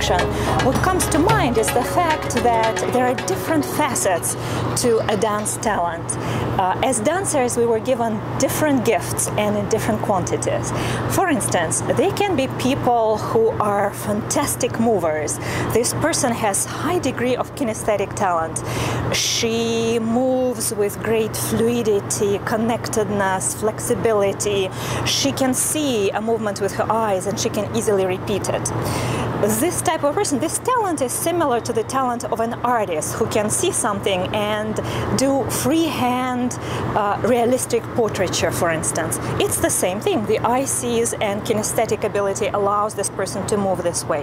introduction, what comes to mind is the fact that there are different facets to a dance talent. As dancers, we were given different gifts and in different quantities. For instance, they can be people who are fantastic movers. This person has high degree of kinesthetic talent. She moves with great fluidity, connectedness, flexibility. She can see a movement with her eyes and she can easily repeat it. This type of person, this talent is similar to the talent of an artist who can see something and do freehand realistic portraiture, for instance. It's the same thing. The eye sees and kinesthetic ability allows this person to move this way.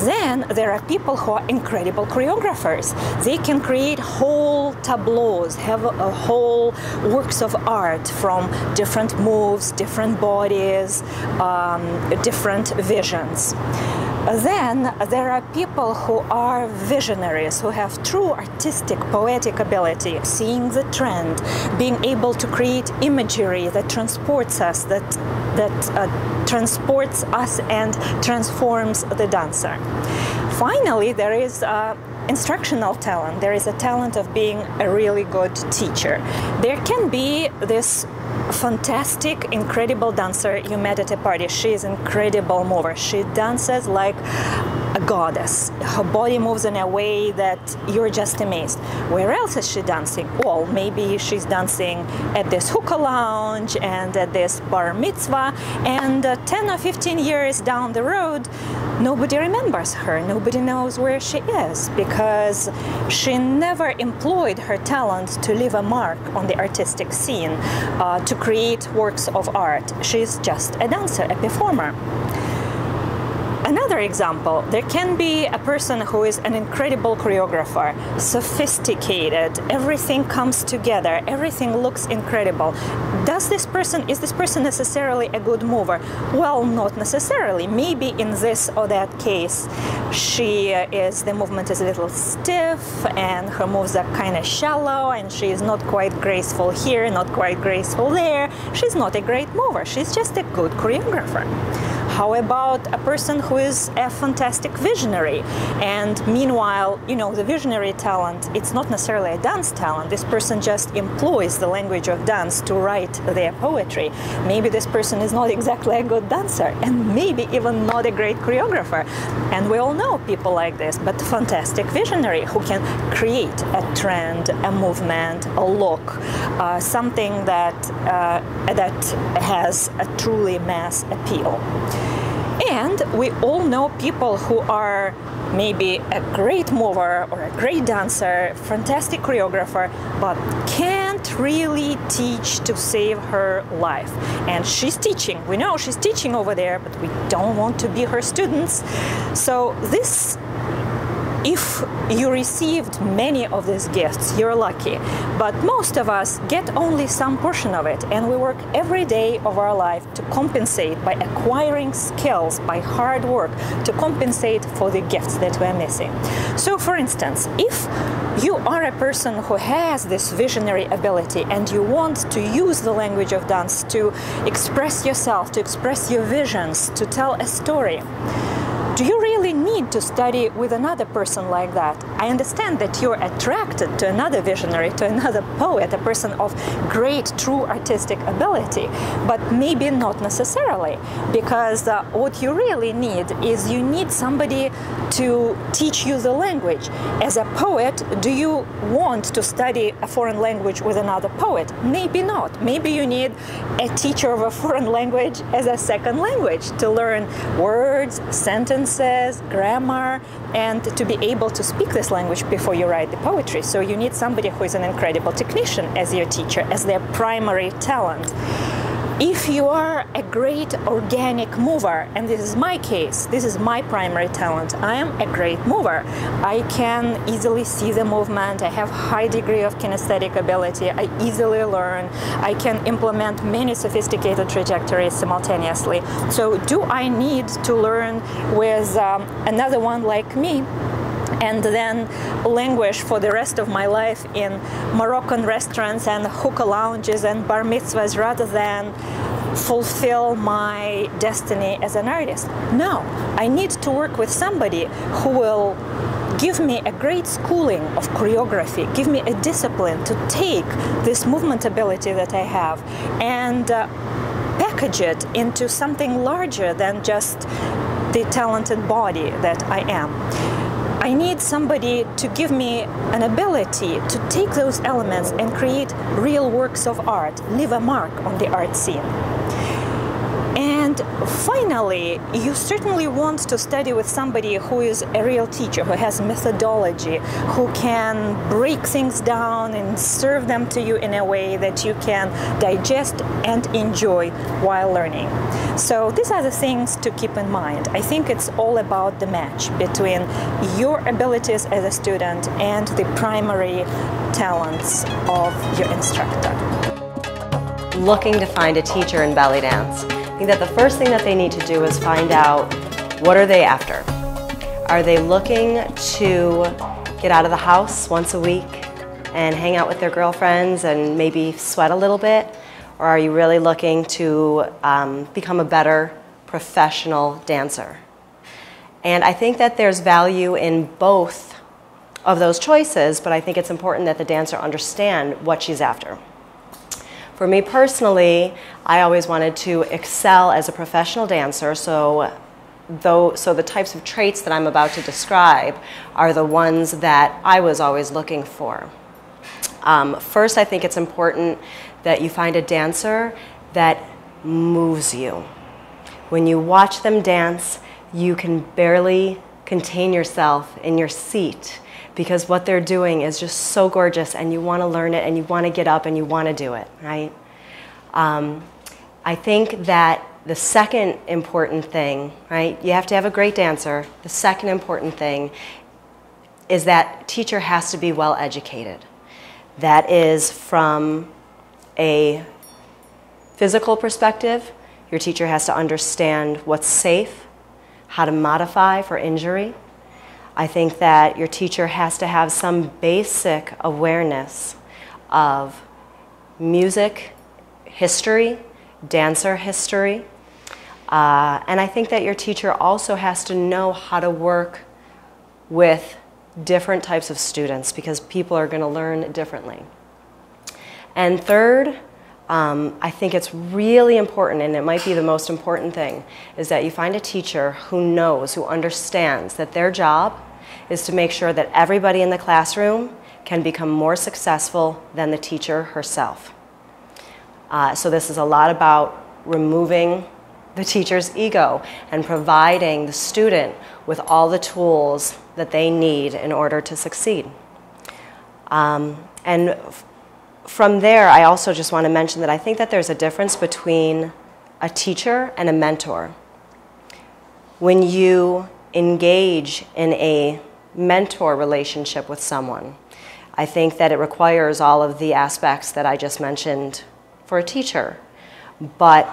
Then there are people who are incredible choreographers. They can create whole tableaus, have a whole works of art from different moves, different bodies, different visions. Then there are people who are visionaries, who have true artistic, poetic ability, seeing the trend, being able to create imagery that transports us, that transports us and transforms the dancer. Finally, there is instructional talent. There is a talent of being a really good teacher. There can be this fantastic, incredible dancer you met at a party. She is an incredible mover. She dances like a goddess. Her body moves in a way that you're just amazed. Where else is she dancing? Well, maybe she's dancing at this hookah lounge and at this bar mitzvah, and 10 or 15 years down the road, nobody remembers her. Nobody knows where she is because she never employed her talent to leave a mark on the artistic scene, to create works of art. She's just a dancer, a performer. Another example, there can be a person who is an incredible choreographer, sophisticated, everything comes together, everything looks incredible. Is this person necessarily a good mover? Well, not necessarily. Maybe in this or that case, the movement is a little stiff and her moves are kind of shallow and she is not quite graceful here, not quite graceful there. She's not a great mover, she's just a good choreographer. How about a person who is a fantastic visionary? And meanwhile, you know, the visionary talent, it's not necessarily a dance talent. This person just employs the language of dance to write their poetry. Maybe this person is not exactly a good dancer and maybe even not a great choreographer. And we all know people like this, but fantastic visionary who can create a trend, a movement, a look, something that has a truly mass appeal. And we all know people who are maybe a great mover or a great dancer, fantastic choreographer, but can't really teach to save her life. And she's teaching. We know she's teaching over there, but we don't want to be her students. So if you received many of these gifts, you're lucky. But most of us get only some portion of it, and we work every day of our life to compensate by acquiring skills, by hard work, to compensate for the gifts that we're missing. So, for instance, if you are a person who has this visionary ability and you want to use the language of dance to express yourself, to express your visions, to tell a story, do you really need to study with another person like that? I understand that you're attracted to another visionary, to another poet, a person of great, true artistic ability, but maybe not necessarily, because what you really need is you need somebody to teach you the language. As a poet, do you want to study a foreign language with another poet? Maybe not. Maybe you need a teacher of a foreign language as a second language to learn words, sentences, grammar, and to be able to speak this language before you write the poetry. So you need somebody who is an incredible technician as your teacher, as their primary talent. If you are a great organic mover, and this is my case, this is my primary talent, I am a great mover. I can easily see the movement, I have high degree of kinesthetic ability, I easily learn, I can implement many sophisticated trajectories simultaneously. So do I need to learn with another one like me and then languish for the rest of my life in Moroccan restaurants and hookah lounges and bar mitzvahs rather than fulfill my destiny as an artist. No, I need to work with somebody who will give me a great schooling of choreography, give me a discipline to take this movement ability that I have and package it into something larger than just the talented body that I am. I need somebody to give me an ability to take those elements and create real works of art, leave a mark on the art scene. And finally, you certainly want to study with somebody who is a real teacher, who has methodology, who can break things down and serve them to you in a way that you can digest and enjoy while learning. So these are the things to keep in mind. I think it's all about the match between your abilities as a student and the primary talents of your instructor. Looking to find a teacher in belly dance. I think that the first thing that they need to do is find out, what are they after? Are they looking to get out of the house once a week and hang out with their girlfriends and maybe sweat a little bit? Or are you really looking to become a better professional dancer? And I think that there's value in both of those choices, but I think it's important that the dancer understand what she's after. For me personally, I always wanted to excel as a professional dancer, so the types of traits that I'm about to describe are the ones that I was always looking for. First, I think it's important that you find a dancer that moves you. When you watch them dance, you can barely contain yourself in your seat because what they're doing is just so gorgeous and you want to learn it and you want to get up and you want to do it, right? I think that the second important thing, right, you have to have a great dancer. The second important thing is that teacher has to be well educated. That is from a physical perspective, your teacher has to understand what's safe, how to modify for injury. I think that your teacher has to have some basic awareness of music, history, dancer history. And I think that your teacher also has to know how to work with different types of students because people are going to learn differently. And third, I think it's really important, and it might be the most important thing, is that you find a teacher who knows, who understands that their job is to make sure that everybody in the classroom can become more successful than the teacher herself. So this is a lot about removing the teacher's ego and providing the student with all the tools that they need in order to succeed. And from there, I also just want to mention that I think that there's a difference between a teacher and a mentor. When you engage in a mentor relationship with someone, I think that it requires all of the aspects that I just mentioned for a teacher. But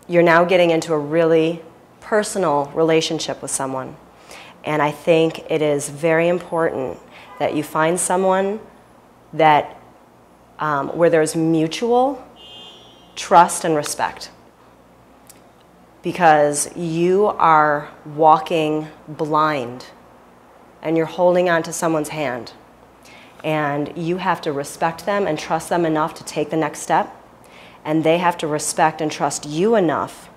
you're now getting into a really personal relationship with someone. And I think it is very important that you find someone that where there's mutual trust and respect. Because you are walking blind and you're holding on to someone's hand. And you have to respect them and trust them enough to take the next step. And they have to respect and trust you enough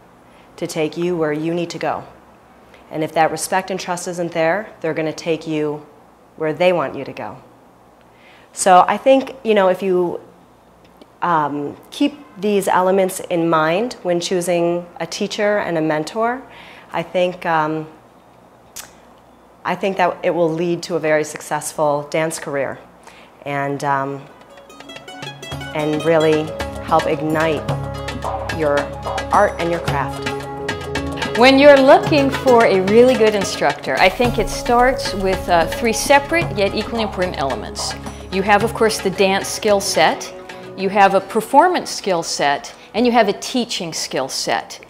to take you where you need to go. And if that respect and trust isn't there, they're going to take you where they want you to go. So I think, you know, if you keep these elements in mind when choosing a teacher and a mentor, I think that it will lead to a very successful dance career and really help ignite your art and your craft. When you're looking for a really good instructor, I think it starts with 3 separate yet equally important elements. You have, of course, the dance skill set, you have a performance skill set, and you have a teaching skill set.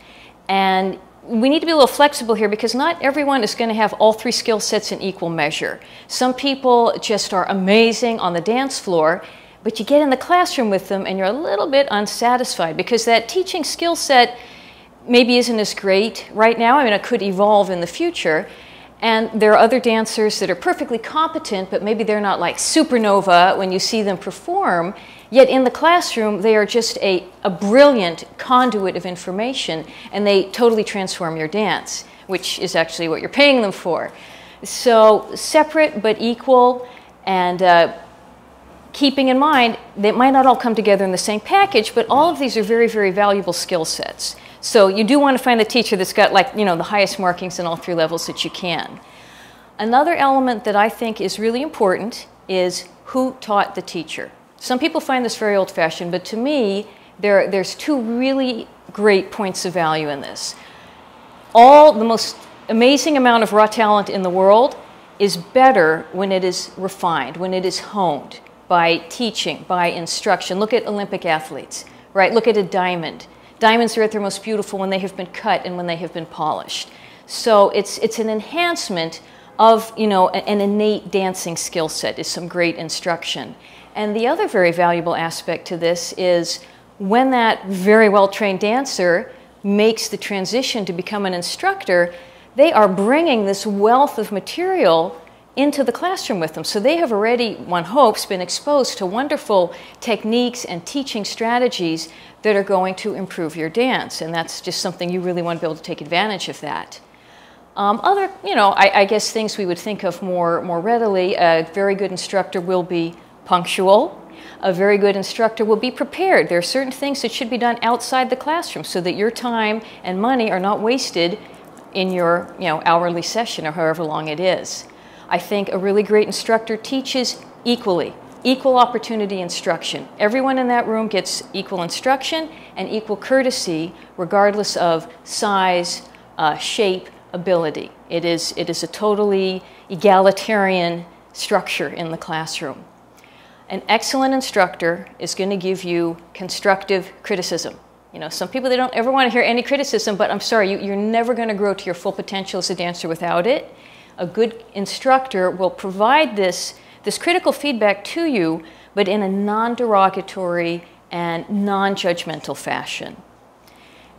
And we need to be a little flexible here because not everyone is going to have all 3 skill sets in equal measure. Some people just are amazing on the dance floor, but you get in the classroom with them and you're a little bit unsatisfied because that teaching skill set maybe isn't as great right now. I mean, it could evolve in the future. And there are other dancers that are perfectly competent, but maybe they're not like supernova when you see them perform. Yet in the classroom, they are just a brilliant conduit of information, and they totally transform your dance, which is actually what you're paying them for. So separate but equal, and keeping in mind, they might not all come together in the same package, but all of these are very, very valuable skill sets. So you do want to find the teacher that's got, like, the highest markings in all 3 levels that you can. Another element that I think is really important is who taught the teacher. Some people find this very old-fashioned, but to me, there's 2 really great points of value in this. The most amazing amount of raw talent in the world is better when it is refined, when it is honed by teaching, by instruction. Look at Olympic athletes, right? Look at a diamond. Diamonds are at their most beautiful when they have been cut and when they have been polished. So it's an enhancement of, an innate dancing skill set is some great instruction. And the other very valuable aspect to this is when that very well-trained dancer makes the transition to become an instructor, they are bringing this wealth of material into the classroom with them. So they have already, one hopes, been exposed to wonderful techniques and teaching strategies that are going to improve your dance. And that's just something you really want to be able to take advantage of that. I guess things we would think of more readily, a very good instructor will be punctual. A very good instructor will be prepared. There are certain things that should be done outside the classroom so that your time and money are not wasted in your hourly session or however long it is. I think a really great instructor teaches equally, equal opportunity instruction. Everyone in that room gets equal instruction and equal courtesy regardless of size, shape, ability. It is a totally egalitarian structure in the classroom. An excellent instructor is going to give you constructive criticism. Some people, they don't ever want to hear any criticism, but I'm sorry, you're never going to grow to your full potential as a dancer without it. A good instructor will provide this critical feedback to you, but in a non-derogatory and non-judgmental fashion.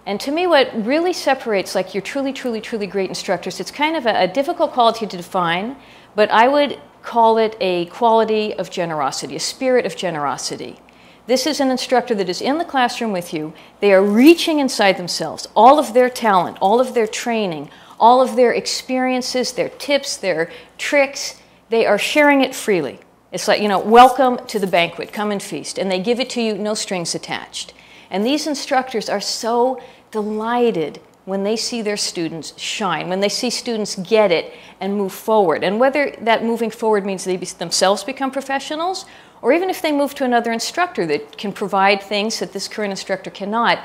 And to me, what really separates like your truly, truly, truly great instructors, it's kind of a difficult quality to define, but I would call it a quality of generosity, a spirit of generosity. This is an instructor that is in the classroom with you. They are reaching inside themselves, all of their talent, all of their training, all of their experiences, their tips, their tricks. They are sharing it freely. It's like, welcome to the banquet, come and feast. And they give it to you, no strings attached. And these instructors are so delighted when they see their students shine, when they see students get it and move forward. And whether that moving forward means they themselves become professionals, or even if they move to another instructor that can provide things that this current instructor cannot,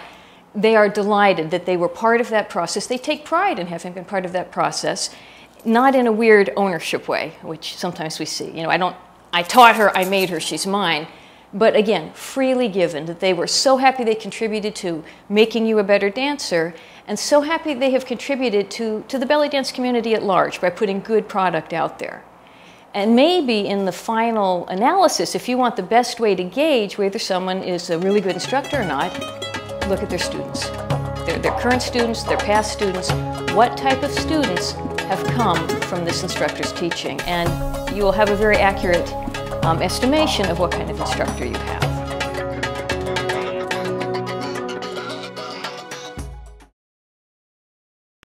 they are delighted that they were part of that process. They take pride in having been part of that process, not in a weird ownership way, which sometimes we see. I taught her, I made her, she's mine. But again, freely given, that they were so happy they contributed to making you a better dancer, and so happy they have contributed to the belly dance community at large by putting good product out there. And maybe in the final analysis, if you want the best way to gauge whether someone is a really good instructor or not, look at their students. Their current students, their past students. What type of students have come from this instructor's teaching? And you will have a very accurate estimation of what kind of instructor you have.